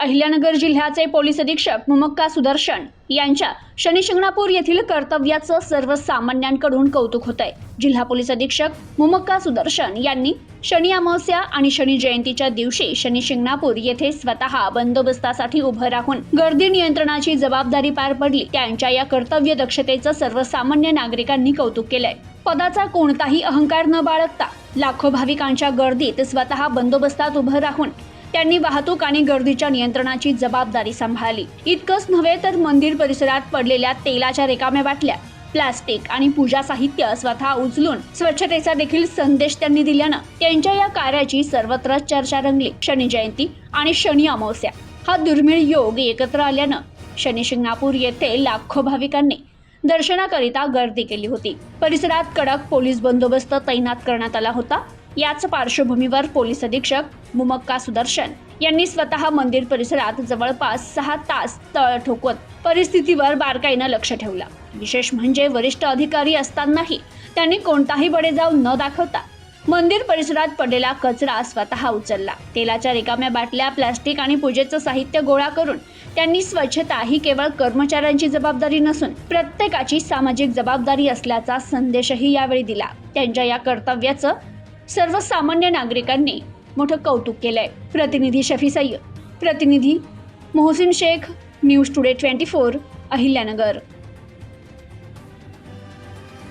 अहिल्यानगर जिल्ह्याचे पोलीस अधीक्षक मुमक्का सुदर्शन यांच्या शनी शिंगणापूर येथील कर्तव्याचं सर्वसामान्यांकडून कौतुक होत आहे। जिल्हा पोलीस अधीक्षक मुमक्का सुदर्शन यांनी शनी अमावस्या आणि शनी जयंतीच्या दिवशी शनी शिंगणापूर येथे स्वतः बंदोबस्तासाठी उभं राहून गर्दी नियंत्रणाची जबाबदारी पार पडली। त्यांच्या या कर्तव्य दक्षतेचं सर्वसामान्य नागरिकांनी कौतुक केलंय। पदाचा कोणताही अहंकार न बाळगता लाखो भाविकांच्या गर्दीत स्वतः बंदोबस्तात उभं राहून त्यांनी वाहतूक आणि गर्दीच्या नियंत्रणाची जबाबदारी सांभाळली। इतकंच नव्हे तर मंदिर परिसरात पडलेल्या तेलाच्या रिकाम्या बाटल्या, प्लास्टिक आणि पूजा साहित्य स्वतः उचलून स्वच्छतेचा देखील संदेश त्यांनी दिल्यानं त्यांच्या या कार्याची सर्वत्र चर्चा रंगली। शनी जयंती आणि शनी अमावस्या हा दुर्मिळ योग एकत्र आल्यानं शनी शिंगणापूर येथे लाखो भाविकांनी दर्शनाकरिता गर्दी केली होती। परिसरात कडक पोलीस बंदोबस्त तैनात करण्यात आला होता। याच पार्श्वभूमीवर पोलीस अधीक्षक मुमक्का सुदर्शन यांनी स्वतः मंदिर परिसरात जवळपास 6 तास तळ ठोकवत परिस्थितीवर बारकाईनं लक्ष ठेवलं। विशेष म्हणजे वरिष्ठ अधिकारी असतानाही त्यांनी कोणताही बडेजाव न दाखवता मंदिर परिसरात पडलेला कचरा स्वतः उचलला। तेलाच्या रिकाम्या बाटल्या, प्लास्टिक आणि पूजेचं साहित्य गोळा करून त्यांनी स्वच्छता ही केवळ कर्मचाऱ्यांची जबाबदारी नसून प्रत्येकाची सामाजिक जबाबदारी असल्याचा संदेशही यावेळी दिला। त्यांच्या या कर्तव्याचं सर्वसामान्य नागरिकांनी मोठं कौतुक केलंय। प्रतिनिधी शफी सय्यद, प्रतिनिधी मोहसिन शेख, न्यूज टुडे 24, अहिल्यानगर।